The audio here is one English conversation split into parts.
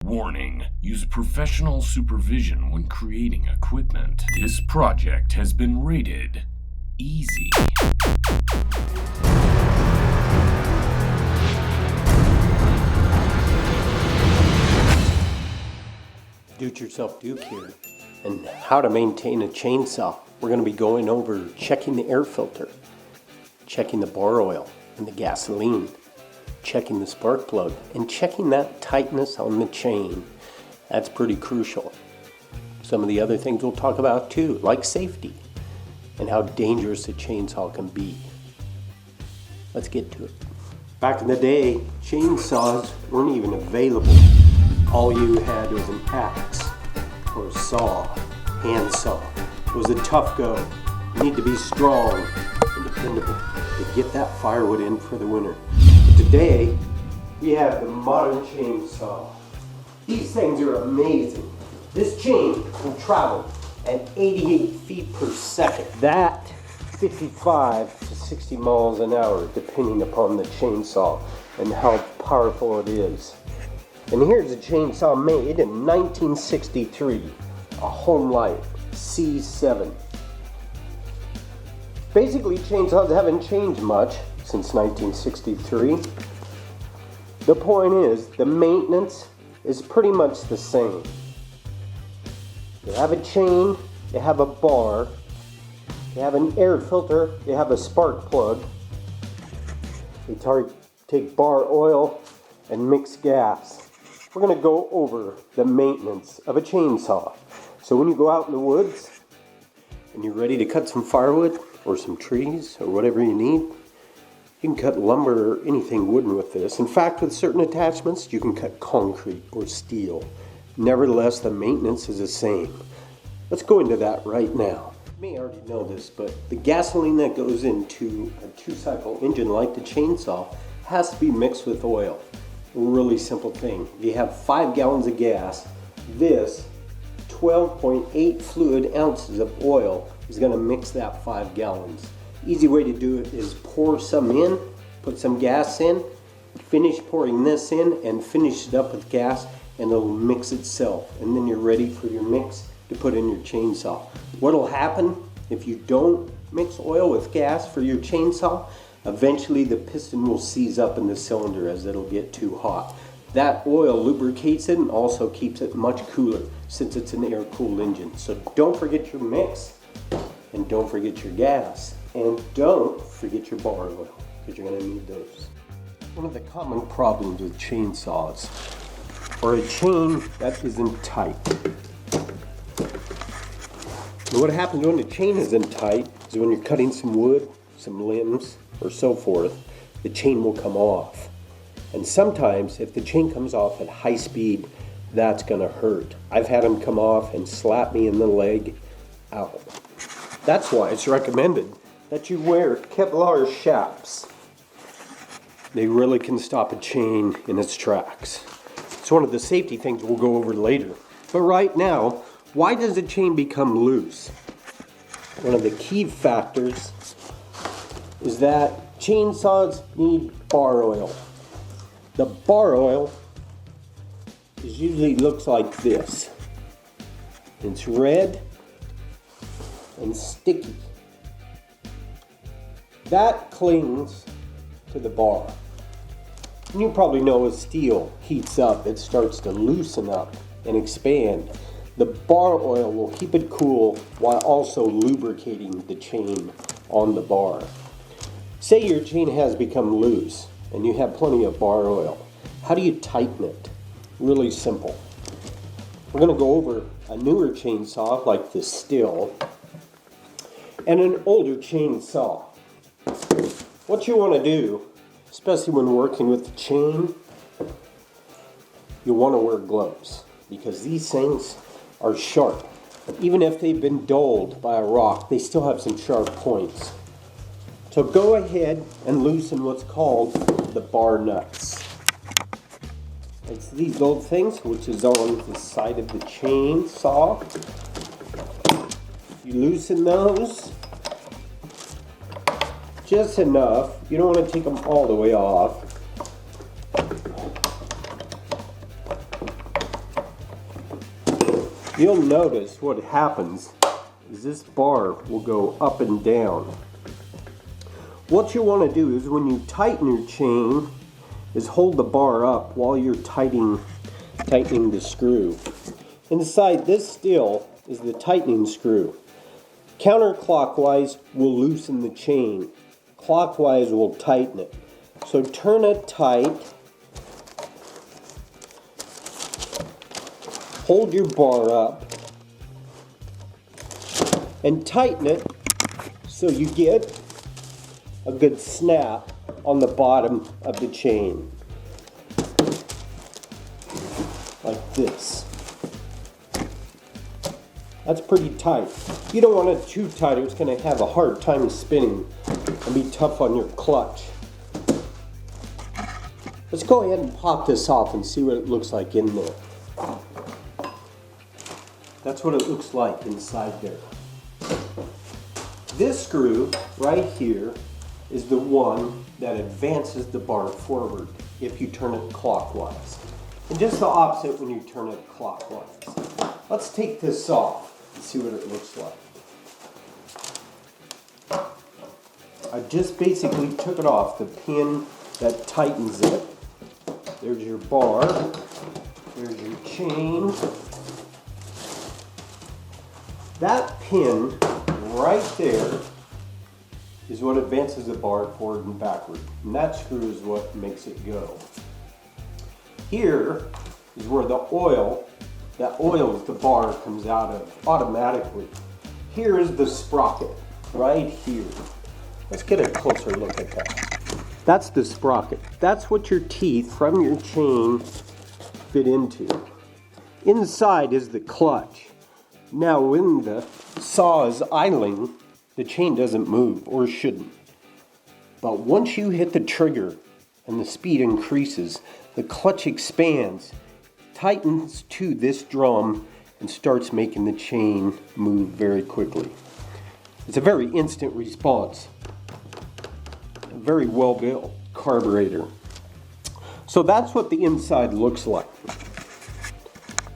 Warning: use professional supervision when creating equipment. This project has been rated easy. Do-it-yourself Duke here, and how to maintain a chainsaw. We're going to be going over checking the air filter, checking the bar oil and the gasoline, checking the spark plug, and checking that tightness on the chain. That's pretty crucial. Some of the other things we'll talk about too, like safety and how dangerous a chainsaw can be. Let's get to it. Back in the day, chainsaws weren't even available. All you had was an axe or a saw, hand saw. It was a tough go. You need to be strong and dependable to get that firewood in for the winter. But today, we have the modern chainsaw. These things are amazing. This chain will travel at 88 feet per second. That 55 to 60 miles an hour, depending upon the chainsaw and how powerful it is. And here's a chainsaw made in 1963, a Home Light C7. Basically, chainsaws haven't changed much since 1963. The point is, the maintenance is pretty much the same. You have a chain, you have a bar, you have an air filter, you have a spark plug. You take bar oil and mix gas. We're going to go over the maintenance of a chainsaw. So when you go out in the woods and you're ready to cut some firewood or some trees or whatever you need, you can cut lumber or anything wooden with this. In fact, with certain attachments, you can cut concrete or steel. Nevertheless, the maintenance is the same. Let's go into that right now. You may already know this, but the gasoline that goes into a two-cycle engine like the chainsaw has to be mixed with oil. Really simple thing. If you have 5 gallons of gas, this 12.8 fluid ounces of oil is going to mix that 5 gallons. Easy way to do it is pour some in, put some gas in, finish pouring this in, and finish it up with gas, and it'll mix itself. And then you're ready for your mix to put in your chainsaw. What'll happen if you don't mix oil with gas for your chainsaw? Eventually the piston will seize up in the cylinder as it'll get too hot. That oil lubricates it and also keeps it much cooler since it's an air-cooled engine. So don't forget your mix, and don't forget your gas, and don't forget your bar oil, because you're going to need those. One of the common problems with chainsaws are a chain that isn't tight. And what happens when the chain isn't tight is when you're cutting some wood, some limbs, or so forth, the chain will come off. And sometimes if the chain comes off at high speed, that's gonna hurt. I've had them come off and slap me in the leg. Ow. That's why it's recommended that you wear Kevlar straps. They really can stop a chain in its tracks. It's one of the safety things we'll go over later. But right now, why does a chain become loose? One of the key factors is that chainsaws need bar oil. The bar oil usually looks like this. It's red and sticky. That clings to the bar. And you probably know as steel heats up, it starts to loosen up and expand. The bar oil will keep it cool while also lubricating the chain on the bar. Say your chain has become loose and you have plenty of bar oil. How do you tighten it? Really simple. We're going to go over a newer chainsaw like the Stihl and an older chainsaw. What you want to do, especially when working with the chain, you want to wear gloves because these things are sharp. Even if they've been dulled by a rock, they still have some sharp points. So go ahead and loosen what's called the bar nuts. It's these little things which is on the side of the chainsaw. You loosen those just enough. You don't want to take them all the way off. you'll notice what happens is this bar will go up and down. What you want to do is when you tighten your chain is hold the bar up while you're tightening the screw. Inside this still is the tightening screw. Counterclockwise will loosen the chain. Clockwise will tighten it. So turn it tight. Hold your bar up and tighten it so you get a good snap on the bottom of the chain. Like this. That's pretty tight. You don't want it too tight, it's going to have a hard time spinning and be tough on your clutch. Let's go ahead and pop this off and see what it looks like in there. That's what it looks like inside there. This screw right here is the one that advances the bar forward if you turn it clockwise. And just the opposite when you turn it clockwise. Let's take this off and see what it looks like. I just basically took it off the pin that tightens it. There's your bar. There's your chain. That pin right there is what advances the bar forward and backward. And that screw is what makes it go. Here is where the oil that oils the bar comes out of automatically. Here is the sprocket, right here. Let's get a closer look at that. That's the sprocket. That's what your teeth from your chain fit into. Inside is the clutch. Now when the saw is idling, the chain doesn't move, or shouldn't. But once you hit the trigger and the speed increases, the clutch expands, tightens to this drum, and starts making the chain move very quickly. It's a very instant response. A very well built carburetor. So that's what the inside looks like.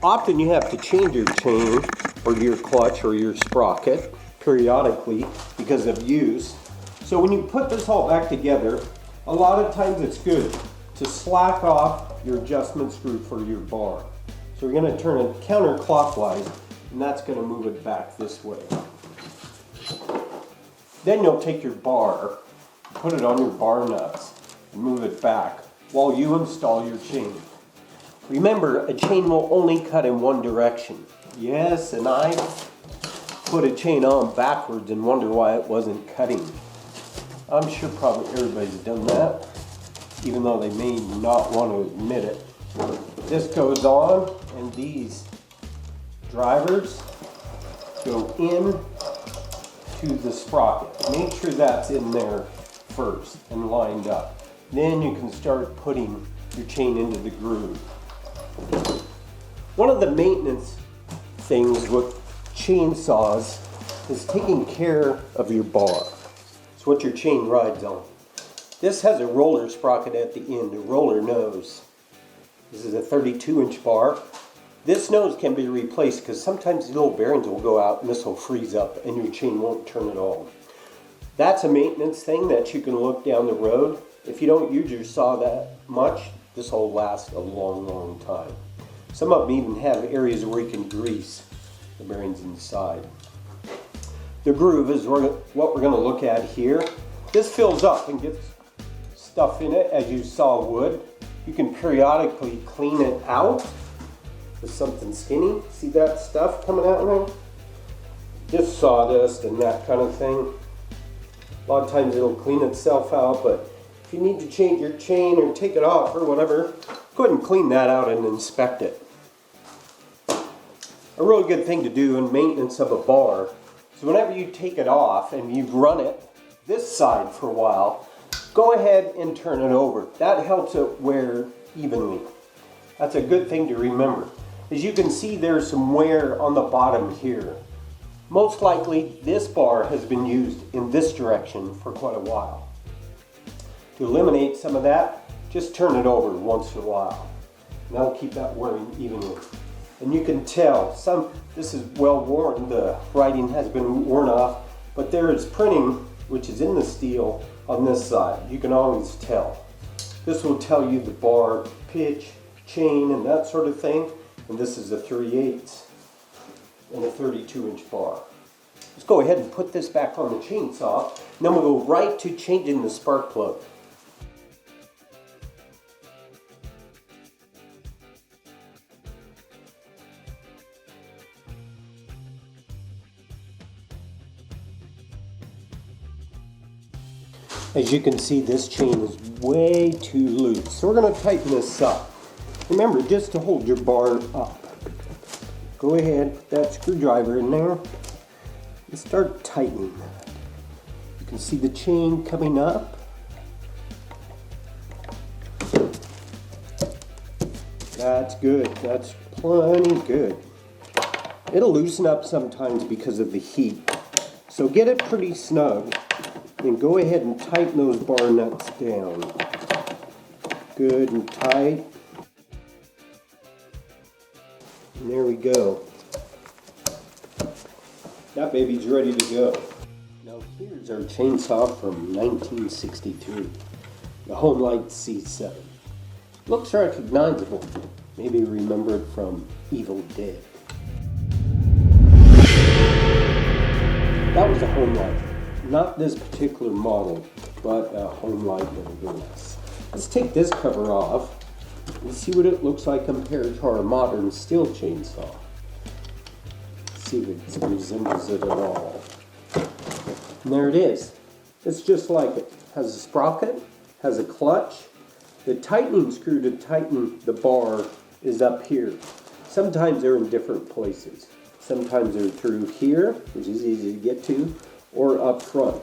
Often you have to change your chain or your clutch or your sprocket periodically because of use. So when you put this all back together, a lot of times it's good to slack off your adjustment screw for your bar. So you're going to turn it counterclockwise, and that's going to move it back this way. Then you'll take your bar, put it on your bar nuts, and move it back while you install your chain. Remember, a chain will only cut in one direction. Yes, and I put a chain on backwards and wonder why it wasn't cutting. I'm sure probably everybody's done that, even though they may not want to admit it. This goes on, and these drivers go in to the sprocket. Make sure that's in there first and lined up. Then you can start putting your chain into the groove. One of the maintenance things with chainsaws is taking care of your bar. It's what your chain rides on. This has a roller sprocket at the end, a roller nose. This is a 32-inch bar. This nose can be replaced because sometimes the little bearings will go out and this will freeze up and your chain won't turn at all. That's a maintenance thing that you can look down the road. If you don't use your saw that much, this will last a long, long time. Some of them even have areas where you can grease the bearings inside. The groove is what we're going to look at here. This fills up and gets stuff in it as you saw wood. You can periodically clean it out with something skinny. See that stuff coming out now? Just sawdust and that kind of thing. A lot of times it'll clean itself out, but if you need to change your chain or take it off or whatever, go ahead and clean that out and inspect it. A really good thing to do in maintenance of a bar is whenever you take it off and you've run it this side for a while, go ahead and turn it over. That helps it wear evenly. That's a good thing to remember. As you can see, there's some wear on the bottom here. Most likely this bar has been used in this direction for quite a while. To eliminate some of that, just turn it over once in a while. And that'll keep that wearing evenly. And you can tell, this is well worn, the writing has been worn off, but there is printing, which is in the steel, on this side. You can always tell. This will tell you the bar pitch, chain, and that sort of thing. And this is a 3/8 and a 32-inch bar. Let's go ahead and put this back on the chainsaw, and then we'll go right to changing the spark plug. As you can see, this chain is way too loose, so we're going to tighten this up. Remember, just to hold your bar up. Go ahead, put that screwdriver in there, and start tightening. You can see the chain coming up. That's good, that's plenty good. It'll loosen up sometimes because of the heat, so get it pretty snug. Then go ahead and tighten those bar nuts down. Good and tight. And there we go. That baby's ready to go. Now here's our chainsaw from 1963. The Homelight C7. Looks recognizable. Maybe you remember it from Evil Dead. That was a Homelight. Not this particular model, but a Homelight nevertheless. Let's take this cover off and see what it looks like compared to our modern steel chainsaw. See if it resembles it at all. And there it is. It's just like it. Has a sprocket, has a clutch. The tightening screw to tighten the bar is up here. Sometimes they're in different places. Sometimes they're through here, which is easy to get to, or up front.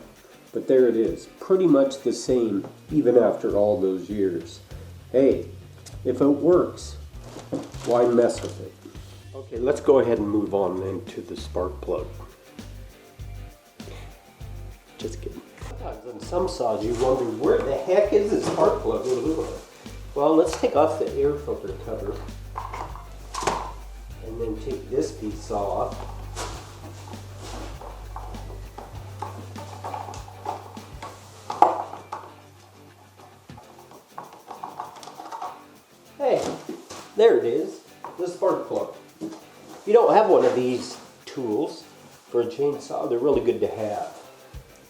But there it is, pretty much the same even after all those years. Hey, if it works, why mess with it? Okay, let's go ahead and move on then to the spark plug. Just kidding. On some saws you wonder, where the heck is the spark plug? Well, let's take off the air filter cover and then take this piece off. Hey, there it is, the spark plug. If you don't have one of these tools for a chainsaw, they're really good to have.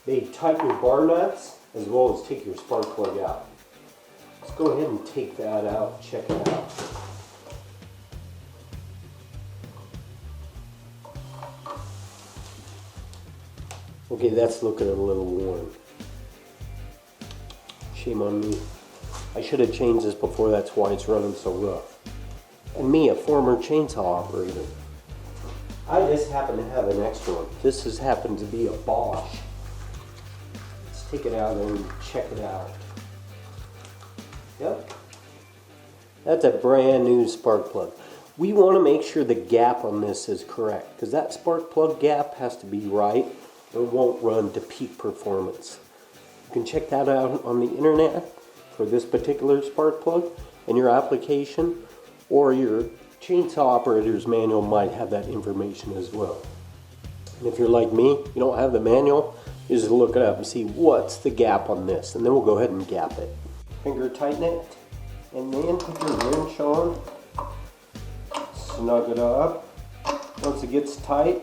They tighten your bar nuts as well as take your spark plug out. Let's go ahead and take that out, check it out. Okay, that's looking a little worn. Shame on me. I should have changed this before, that's why it's running so rough. And me, a former chainsaw operator. I just happen to have an extra one. This has happened to be a Bosch. Let's take it out and check it out. Yep. That's a brand new spark plug. We want to make sure the gap on this is correct, because that spark plug gap has to be right or it won't run to peak performance. You can check that out on the internet for this particular spark plug, and your application or your chainsaw operator's manual might have that information as well. And if you're like me, you don't have the manual, you just look it up and see what's the gap on this, and then we'll go ahead and gap it. Finger tighten it, and then put your wrench on, snug it up. Once it gets tight,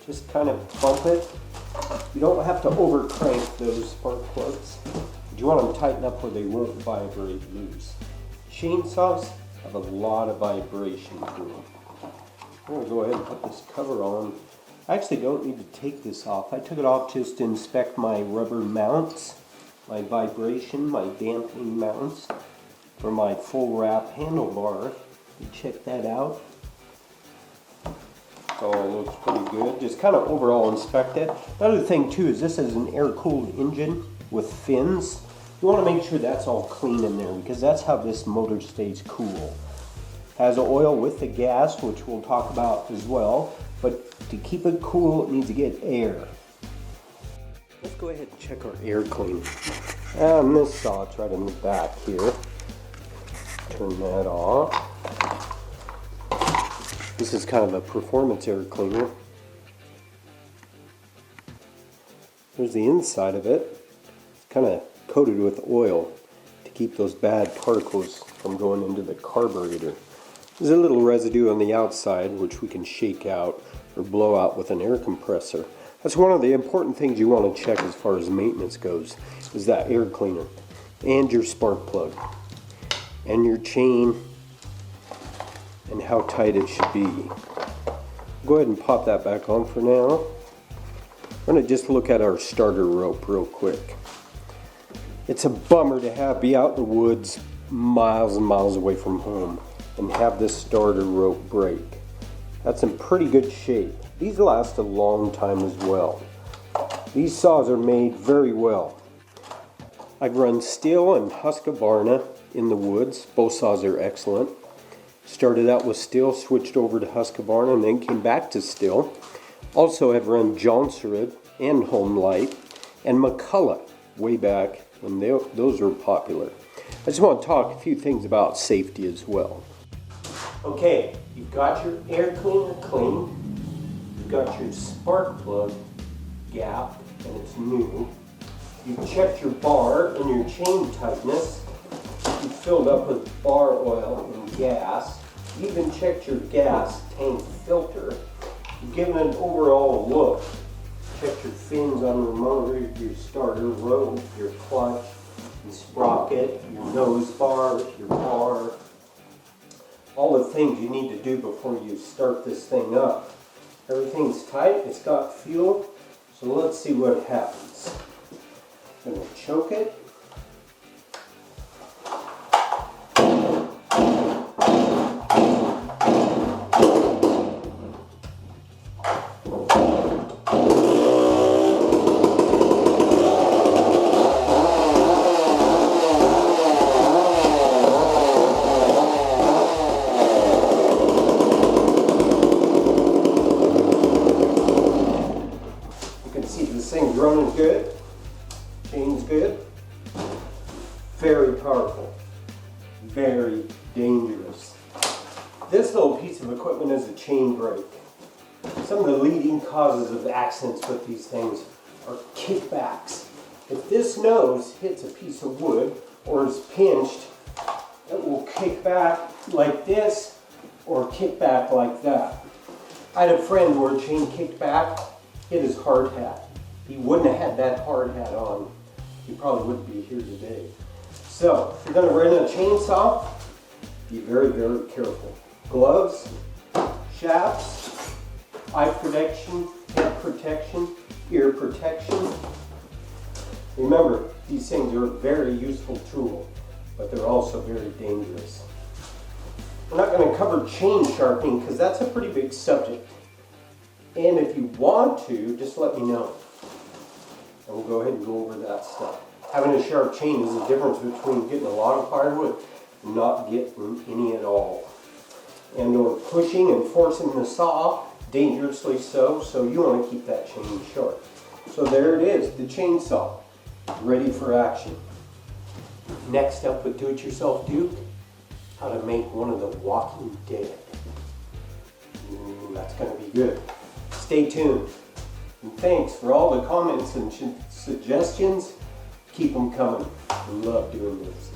just kind of bump it. You don't have to over crank those spark plugs. You want them tightened up where they won't vibrate loose. Chainsaws have a lot of vibration to them. I'm going to go ahead and put this cover on. I actually don't need to take this off. I took it off just to inspect my rubber mounts, my vibration, my damping mounts for my full wrap handlebar. You check that out. So it looks pretty good. Just kind of overall inspect it. Another thing too is this is an air-cooled engine with fins. You want to make sure that's all clean in there because that's how this motor stays cool. Has oil with the gas, which we'll talk about as well, but to keep it cool it needs to get air. Let's go ahead and check our air clean. And this saw, it's right in the back here. Turn that off. This is kind of a performance air cleaner. Here's the inside of it. It's kind of coated with oil to keep those bad particles from going into the carburetor. There's a little residue on the outside which we can shake out or blow out with an air compressor. That's one of the important things you want to check as far as maintenance goes, is that air cleaner and your spark plug and your chain and how tight it should be. Go ahead and pop that back on for now. I'm going to just look at our starter rope real quick. It's a bummer to be out in the woods miles and miles away from home and have this starter rope break. That's in pretty good shape. These last a long time as well. These saws are made very well. I've run Stihl and Husqvarna in the woods. Both saws are excellent. Started out with Stihl, switched over to Husqvarna, and then came back to Stihl. Also have run Johnsrud and Home Light and McCulloch way back when those were popular. I just want to talk a few things about safety as well. Okay, you've got your air cleaner clean. You've got your spark plug gap, and it's new. You've checked your bar and your chain tightness. You've filled up with bar oil and gas. You even checked your gas tank filter. You've given an overall look. Checked your fins on your motor, your starter rope, your clutch, your sprocket, your nose bar, your bar. All the things you need to do before you start this thing up. Everything's tight, it's got fuel, so let's see what happens. I'm going to choke it. This thing's running good, chain's good, very powerful, very dangerous. This little piece of equipment is a chain brake. Some of the leading causes of accidents with these things are kickbacks. If this nose hits a piece of wood or is pinched, it will kick back like this or kick back like that. I had a friend where a chain kicked back, hit his hard hat. He wouldn't have had that hard hat on. He probably wouldn't be here today. So, if you're going to run a chainsaw, be very, very careful. Gloves, shafts, eye protection, head protection, ear protection. Remember, these things are a very useful tool, but they're also very dangerous. We're not going to cover chain sharpening because that's a pretty big subject. And if you want to, just let me know. And we'll go ahead and go over that stuff. Having a sharp chain is the difference between getting a lot of firewood and not getting any at all. And or pushing and forcing the saw, dangerously so you want to keep that chain sharp. So there it is, the chainsaw, ready for action. Next up with Do-It-Yourself Duke, how to make one of the Walking Dead. That's going to be good. Stay tuned. And thanks for all the comments and suggestions. Keep them coming. I love doing this.